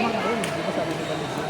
Tama nga yun, di ba sabi nila nito?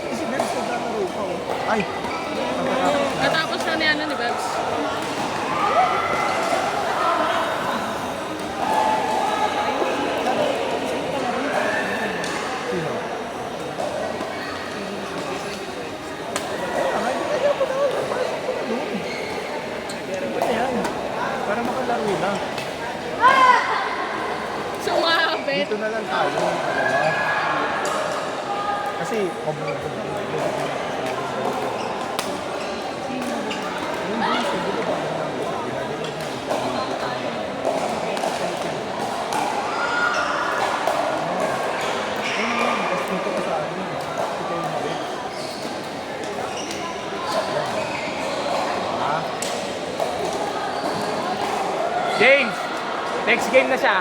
Si Bebs naglalaro pa oh. Ay! Katapos na ni ano ni Bebs. Sino? Ayan, para makalaro na. Sumabit. Dito na lang tayo. Dalawa. Kasi, James, next game na siya.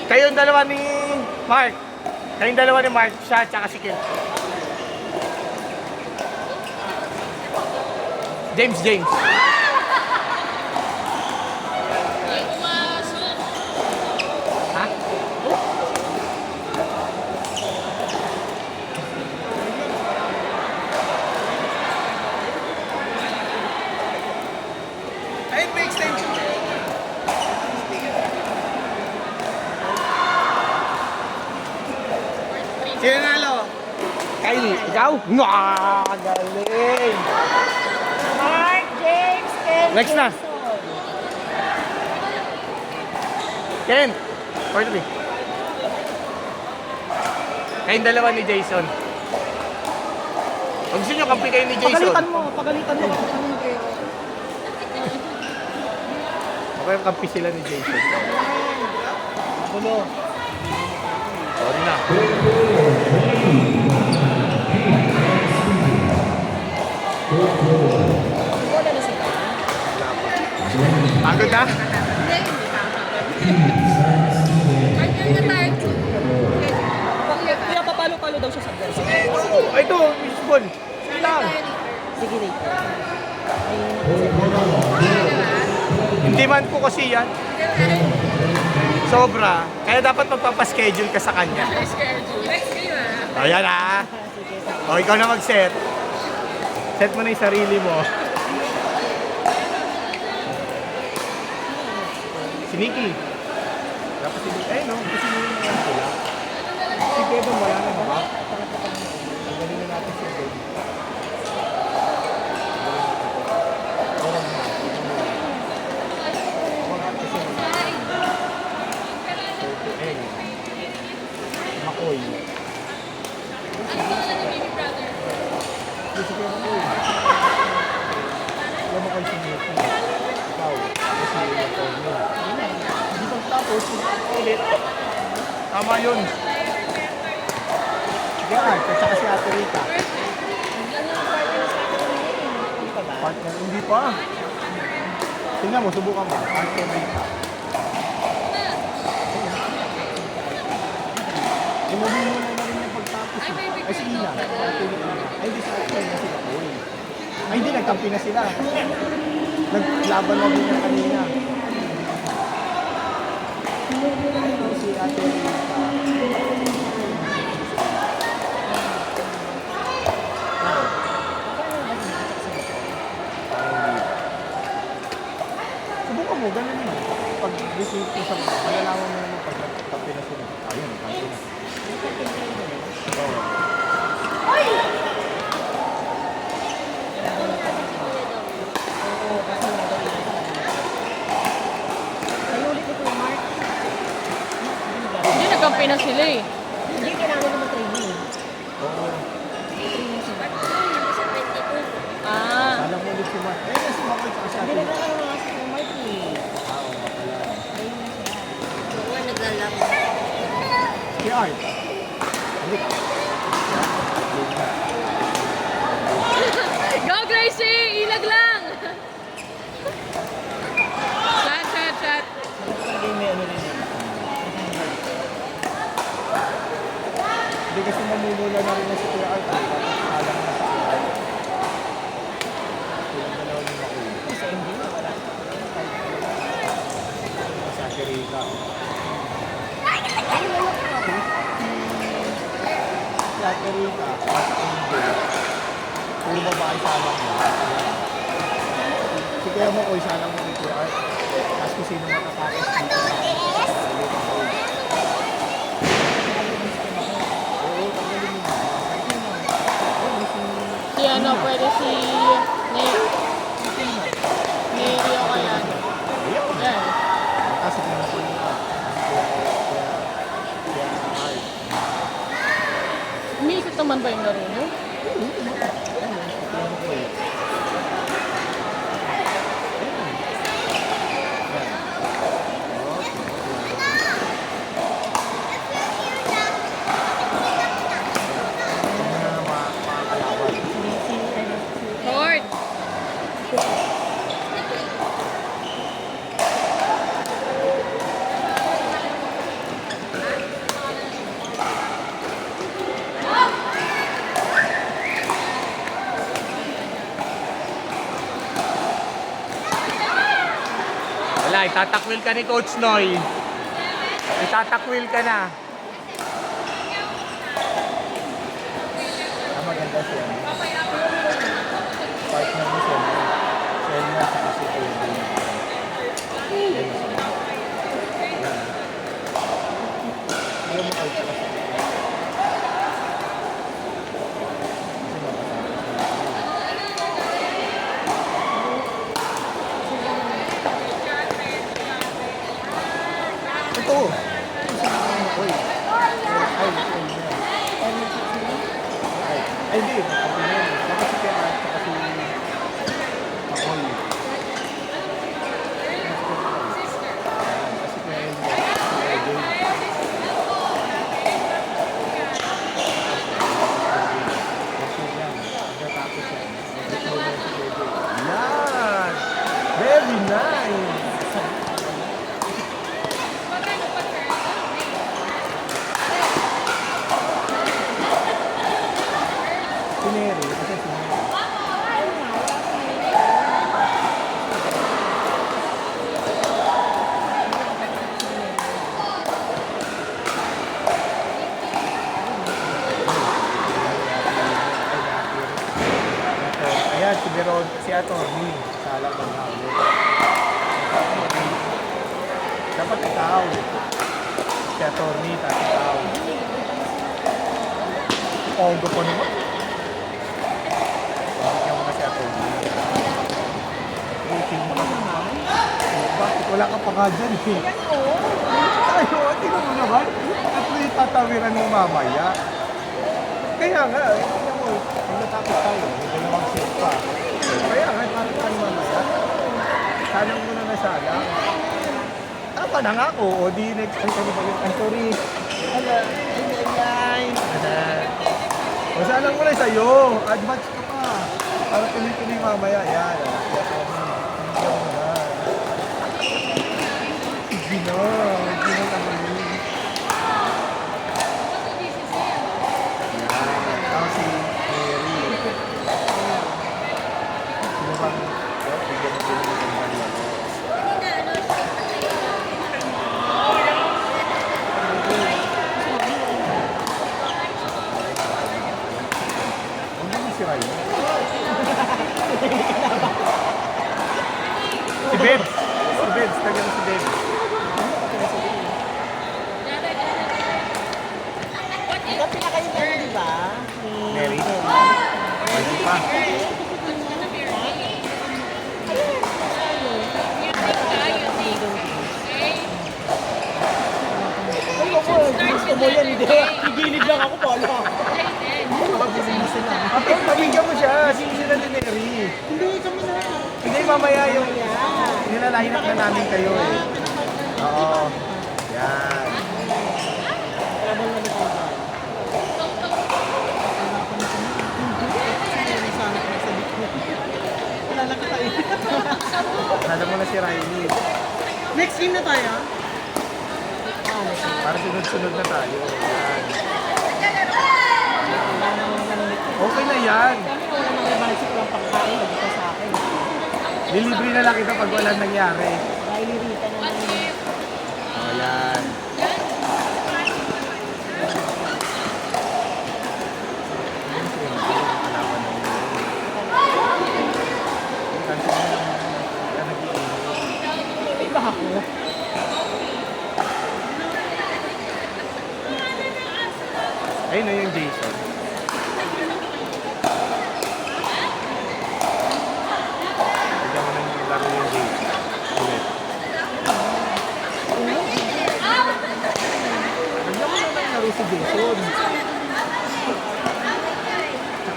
Kayong dalawa ni Mark. Kayong dalawa ni Mark, siya tsaka si Kim. James. Ha? ayun, may extension. Sino nalo? Kylie, ikaw? Galing! Mark, James, Ken, Next na. Jason. Ken, 43. Kayong dalawa ni Jason. Kung gusto nyo, kampi kayo ni Jason. Pagalitan mo kapag ano nag-e. Okay, kampi sila ni Jason. Bulo. Sorry na. Wala na si Kaya. Pagod na? Hindi na tayo. Kaya papalo-palo daw siya sa gas. Oh, ito, Miss Bon. Sige lang. Sige, Rachel. Hindi man po kasi yan. Sobra. Kaya dapat magpapaschedule ka sa kanya. Schedule. Next game ah. Ayan ah. O, ikaw na mag-set. Set mo na yung sarili mo. Si Nikki. Dapat si Nikki. Ayun no, kasi yun na sila. Si Kevin wala na ba? Tanggalin na natin si Kevin. Makoy. Gusto ko yung Makoy. Yung Makoy si Nikki. Ikaw. Kasi yung Makoy mo. Hindi pang tapos. Ulit. Tama yun. Sige nga. Tsaka si Ate Rita. Partner. Hindi pa. Tingnan mo. Subukan mo. Ate Rita. Inuwi mo na rin yung pagtapos. Ay, si Ina. Ay, hindi sa akin na sila. Ay, hindi. Nagkampi na sila. Naglaban na din yung kanina. Si Ate Rita. Subukan mo. Ganun mo. Pag receive ko sa mga, malalaman mo naman pag nagkampi na sila. Ayun, nagkampi na. Ayulit ito yung Mark. Hindi, nagkampi na sila eh. Hindi kailangan naman training. Oo. Ah. Alam mo ulit si Mark. Eh, si Mark at si Hindi Ate. naglalaro nga si Mark eh. Oo, pala. Ayun na siya. Si Art. Hindi ka. Go Gracie! Ilag lang! Shot. Talaga yung may ano rin yun. Hindi kasi mamumula na rin na si Kuya Art. Alam na si Kuya Art. ka, pasok ko yung day. Puro babae salang mo. Si Kuya mo ko, salang mo ni Kuya Art. Tapos kung sino makakakas dito na oo, tagalin mo. Si ano, pwede si Neri o kaya ano. Yan. Kasi kung sino ka. Kaya Art. Umiikot naman ba yung laro nyo? Lord! Wala, itatakwil ka ni Coach Noy. Itatakwil ka na. Maganda siya. Partner mo siya. Siya niya sa kasi ko yung din. Yan mo siya. Yan. Hindi mo kayo sa kasi. Ito. Uy. Ay, hindi. Baka si Kaya at saka si Makoy. Kasi Kaya yun. Yan! Very nice! Sineri, kasi sineri. Ayan, si Beron, si Atty. Sala ba na ulit? Dapat ikaw. Si Atty. Tapos ikaw. Pogo po naman. Bigyan mo na si Atty. Rating mo naman namin. Bakit wala ka pa nga dyan eh? Ayo, tingnan mo naman. At may tatawiran mo mamaya. Kaya nga, tingnan mo. Nagtatapos tayo. May dalawang set pa. Kaya nga, tatawiran mamaya. Salang mo na nasalang. Tama na nga ako. O di next time kami balik. I'm sorry. Ala, ay. O salang mo na sa'yo. Advance ka pa. Para tuloy-tuloy mamaya. Yan. Tingnan mo na. Sige na. Sige na naman yun. Yan. Si Mary. Sino bang? Bigyan mo din ng baliyan. Si Ryan. Si Bebs. Si Bebs. Tagal si Bebs. Ikaw pinakain ka na, di ba? Mary. Hindi pa. Ay, ako, gusto mo yan, hindi. Gigilid lang ako, Polo. Ate, pabigyan mo siya. Sino sila ni Mary? Hindi, kami na. Hindi, mamaya yung nilalahinap na namin kayo eh. Oo. Yan. Labang na nito ba? Kilala kita eh. Alam mo na si Riley. Next game na tayo. Para sunod-sunod na tayo. Yan. Okay na yan. Kami wala nang rebalsi ko lang pagkain. Dito sa akin. Lilibre na lang kita pag walang nangyari. Riley Rita naman. O yan.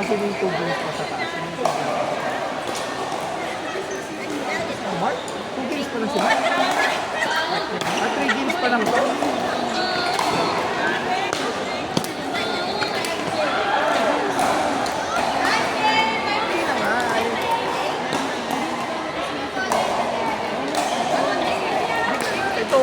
kasi may 2 games pa sa taas. May 2 games pa sa taas. Oh, Mark? 2 games pa lang si Mark? At 3 games pa lang to? Hindi na nga. Ito,